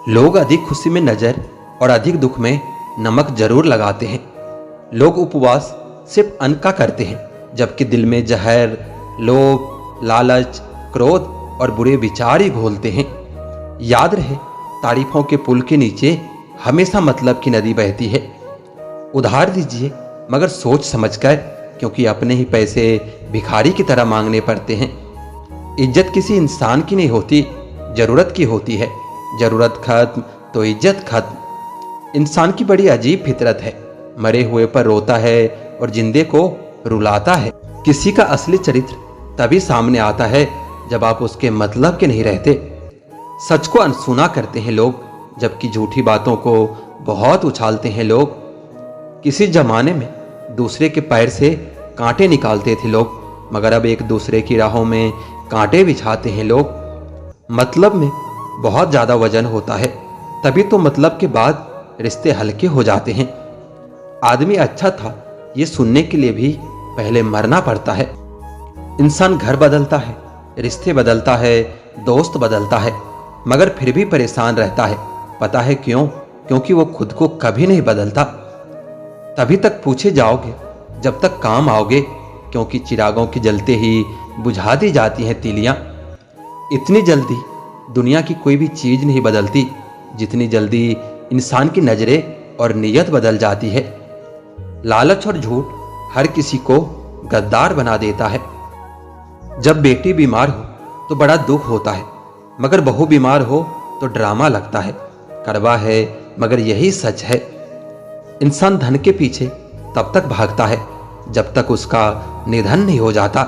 लोग अधिक खुशी में नजर और अधिक दुख में नमक जरूर लगाते हैं। लोग उपवास सिर्फ अन्न का करते हैं, जबकि दिल में जहर, लोभ, लालच, क्रोध और बुरे विचार ही घोलते हैं। याद रहे, तारीफों के पुल के नीचे हमेशा मतलब की नदी बहती है। उधार दीजिए मगर सोच समझकर, क्योंकि अपने ही पैसे भिखारी की तरह मांगने पड़ते हैं। इज्जत किसी इंसान की नहीं होती, जरूरत की होती है। जरूरत खत्म तो इज्जत खत्म। इंसान की बड़ी अजीब फितरत है, मरे हुए पर रोता है और जिंदे को रुलाता है। किसी का असली चरित्र तभी सामने आता है जब आप उसके मतलब के नहीं रहते। सच को अनसुना करते हैं लोग, जबकि झूठी बातों को बहुत उछालते हैं लोग। किसी जमाने में दूसरे के पैर से कांटे निकालते थे लोग, मगर अब एक दूसरे की राहों में कांटे बिछाते हैं लोग। मतलब में बहुत ज्यादा वजन होता है, तभी तो मतलब के बाद रिश्ते हल्के हो जाते हैं। आदमी अच्छा था ये सुनने के लिए भी पहले मरना पड़ता है। इंसान घर बदलता है, रिश्ते बदलता है, दोस्त बदलता है, मगर फिर भी परेशान रहता है। पता है क्यों? क्योंकि वो खुद को कभी नहीं बदलता। तभी तक पूछे जाओगे जब तक काम आओगे, क्योंकि चिरागों की जलते ही बुझा दी जाती हैं तीलियां। इतनी जल्दी दुनिया की कोई भी चीज नहीं बदलती, जितनी जल्दी इंसान की नजरें और नीयत बदल जाती है। लालच और झूठ हर किसी को गद्दार बना देता है। जब बेटी बीमार हो तो बड़ा दुख होता है, मगर बहू बीमार हो तो ड्रामा लगता है। कड़वा है मगर यही सच है। इंसान धन के पीछे तब तक भागता है जब तक उसका निधन नहीं हो जाता।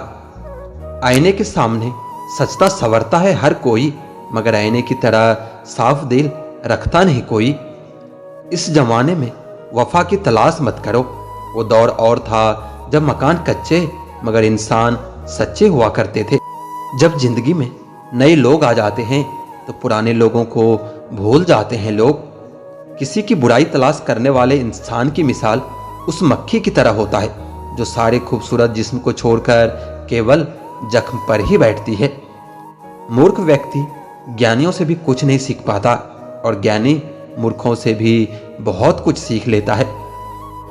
आईने के सामने सचता संवरता है हर कोई, मगर आईने की तरह साफ दिल रखता नहीं कोई। इस जमाने में वफा की तलाश मत करो। वो दौर और था जब मकान कच्चे मगर इंसान सच्चे हुआ करते थे। जब जिंदगी में नए लोग आ जाते हैं तो पुराने लोगों को भूल जाते हैं लोग। किसी की बुराई तलाश करने वाले इंसान की मिसाल उस मक्खी की तरह होता है जो सारे खूबसूरत जिस्म को छोड़कर केवल जख्म पर ही बैठती है। मूर्ख व्यक्ति ज्ञानियों से भी कुछ नहीं सीख पाता, और ज्ञानी मूर्खों से भी बहुत कुछ सीख लेता है।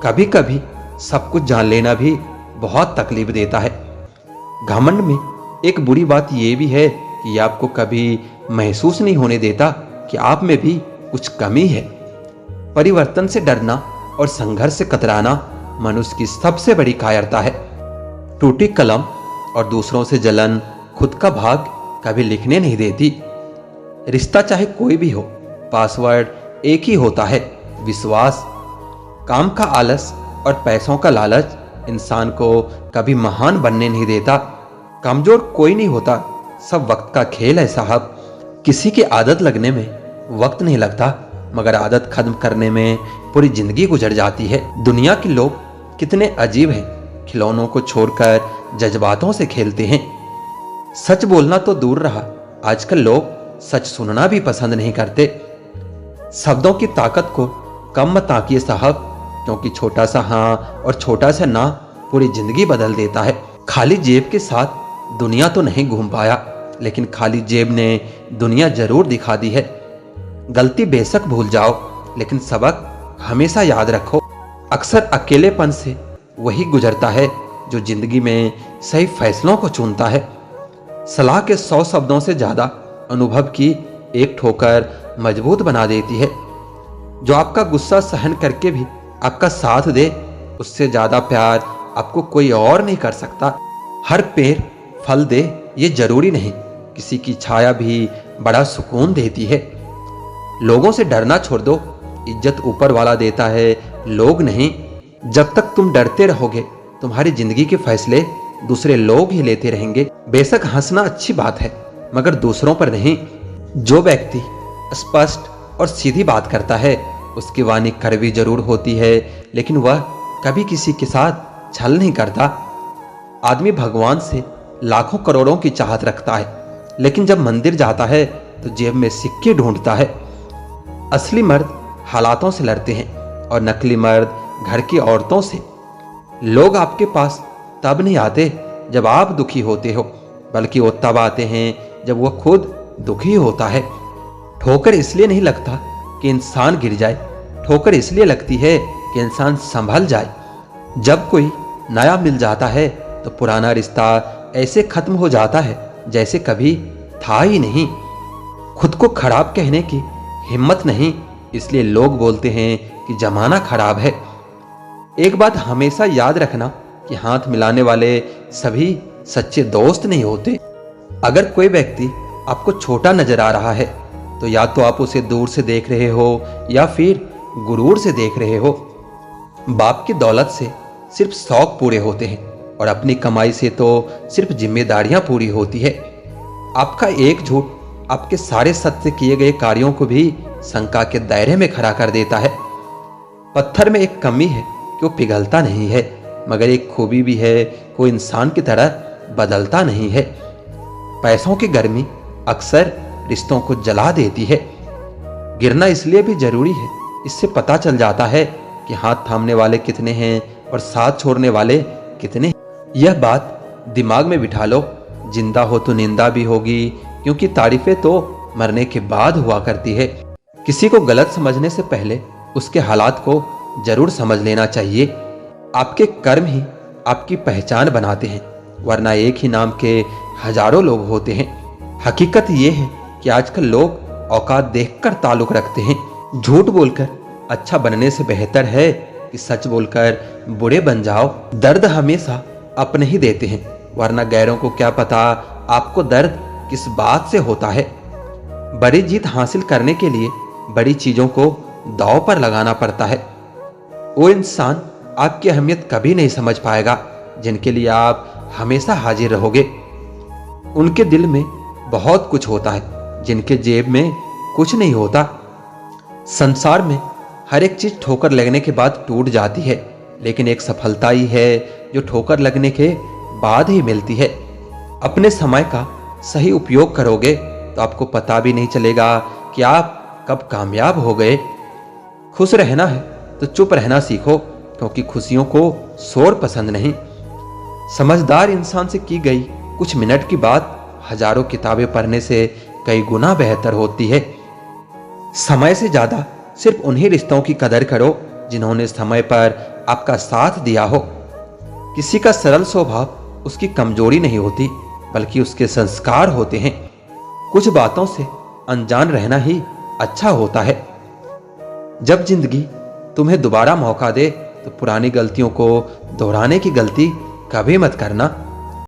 कभी कभी सब कुछ जान लेना भी बहुत तकलीफ देता है। घमंड में एक बुरी बात यह भी है कि यह आपको कभी महसूस नहीं होने देता कि आप में भी कुछ कमी है। परिवर्तन से डरना और संघर्ष से कतराना मनुष्य की सबसे बड़ी कायरता है। टूटी कलम और दूसरों से जलन खुद का भाग कभी लिखने नहीं देती। रिश्ता चाहे कोई भी हो, पासवर्ड एक ही होता है, विश्वास। काम का आलस और पैसों का लालच इंसान को कभी महान बनने नहीं देता। कमजोर कोई नहीं होता, सब वक्त का खेल है साहब। किसी की आदत लगने में वक्त नहीं लगता, मगर आदत खत्म करने में पूरी जिंदगी गुजर जाती है। दुनिया के लोग कितने अजीब हैं, खिलौनों को छोड़कर जज्बातों से खेलते हैं। सच बोलना तो दूर रहा, आजकल लोग सच सुनना भी पसंद नहीं करते। शब्दों की ताकत को कम मत आंकिए साहब, क्योंकि छोटा सा हाँ और छोटा सा ना पूरी जिंदगी बदल देता है। खाली जेब के साथ दुनिया तो नहीं घूम पाया, लेकिन खाली जेब ने दुनिया जरूर दिखा दी है। गलती बेशक भूल जाओ, लेकिन सबक हमेशा याद रखो। अक्सर अकेलेपन से वही गुजरता है जो जिंदगी में सही फैसलों को चुनता है। सलाह के 100 शब्दों से ज्यादा अनुभव की एक ठोकर मजबूत बना देती है। जो आपका गुस्सा सहन करके भी आपका साथ दे, उससे ज्यादा प्यार आपको कोई और नहीं कर सकता। हर पेड़ फल दे ये जरूरी नहीं, किसी की छाया भी बड़ा सुकून देती है। लोगों से डरना छोड़ दो, इज्जत ऊपर वाला देता है, लोग नहीं। जब तक तुम डरते रहोगे तुम्हारी जिंदगी के फैसले दूसरे लोग ही लेते रहेंगे। बेशक हंसना अच्छी बात है, मगर दूसरों पर नहीं। जो व्यक्ति स्पष्ट और सीधी बात करता है उसकी वाणी कड़वी जरूर होती है, लेकिन वह कभी किसी के साथ छल नहीं करता। आदमी भगवान से लाखों करोड़ों की चाहत रखता है, लेकिन जब मंदिर जाता है तो जेब में सिक्के ढूंढता है। असली मर्द हालातों से लड़ते हैं और नकली मर्द घर की औरतों से। लोग आपके पास तब नहीं आते जब आप दुखी होते हो, बल्कि वो तब आते हैं जब वो खुद दुखी होता है। ठोकर इसलिए नहीं लगता कि इंसान गिर जाए, ठोकर इसलिए लगती है कि इंसान संभल जाए। जब कोई नया मिल जाता है तो पुराना रिश्ता ऐसे खत्म हो जाता है जैसे कभी था ही नहीं। खुद को खराब कहने की हिम्मत नहीं, इसलिए लोग बोलते हैं कि जमाना खराब है। एक बात हमेशा याद रखना कि हाथ मिलाने वाले सभी सच्चे दोस्त नहीं होते। अगर कोई व्यक्ति आपको छोटा नजर आ रहा है तो या तो आप उसे दूर से देख रहे हो या फिर गुरूर से देख रहे हो। बाप की दौलत से सिर्फ शौक पूरे होते हैं और अपनी कमाई से तो सिर्फ जिम्मेदारियां पूरी होती है। आपका एक झूठ आपके सारे सत्य किए गए कार्यों को भी शंका के दायरे में खड़ा कर देता है। पत्थर में एक कमी है कि वो पिघलता नहीं है, मगर एक खूबी भी है कि वो इंसान की तरह बदलता नहीं है। पैसों की गर्मी अक्सर रिश्तों को जला देती है। गिरना इसलिए भी जरूरी है, इससे पता चल जाता है कि हाथ थामने वाले कितने हैं और साथ छोड़ने वाले कितने। यह बात दिमाग में बिठा लो, जिंदा हो तो निंदा भी होगी, क्योंकि तारीफें तो मरने के बाद हुआ करती है। किसी को गलत समझने से पहले उसके हालात को जरूर समझ लेना चाहिए। आपके कर्म ही आपकी पहचान बनाते हैं, वरना एक ही नाम के हजारों लोग होते हैं। हकीकत यह है कि आजकल लोग औकात देखकर ताल्लुक रखते हैं। झूठ बोलकर अच्छा बनने से बेहतर है कि सच बोलकर बुरे बन जाओ। दर्द हमेशा अपने ही देते हैं, वरना गैरों को क्या पता आपको दर्द किस बात से होता है। बड़ी जीत हासिल करने के लिए बड़ी चीजों को दांव पर लगाना पड़ता है। वो इंसान आपकी अहमियत कभी नहीं समझ पाएगा जिनके लिए आप हमेशा हाजिर रहोगे। उनके दिल में बहुत कुछ होता है, जिनके जेब में कुछ नहीं होता। संसार में हर एक चीज ठोकर लगने के बाद टूट जाती है, लेकिन एक सफलता ही है जो ठोकर लगने के बाद ही मिलती है। अपने समय का सही उपयोग करोगे तो आपको पता भी नहीं चलेगा कि आप कब कामयाब हो गए। खुश रहना है तो चुप रहना सीखो, क्योंकि खुशियों को शोर पसंद नहीं। समझदार इंसान से की गई कुछ मिनट की बात हजारों किताबें पढ़ने से कई गुना बेहतर होती है। समय से ज्यादा सिर्फ उन्हीं रिश्तों की कदर करो जिन्होंने समय पर आपका साथ दिया हो। किसी का सरल स्वभाव उसकी कमजोरी नहीं होती, बल्कि उसके संस्कार होते हैं। कुछ बातों से अनजान रहना ही अच्छा होता है। जब जिंदगी तुम्हें दोबारा मौका दे तो पुरानी गलतियों को दोहराने की गलती कभी मत करना।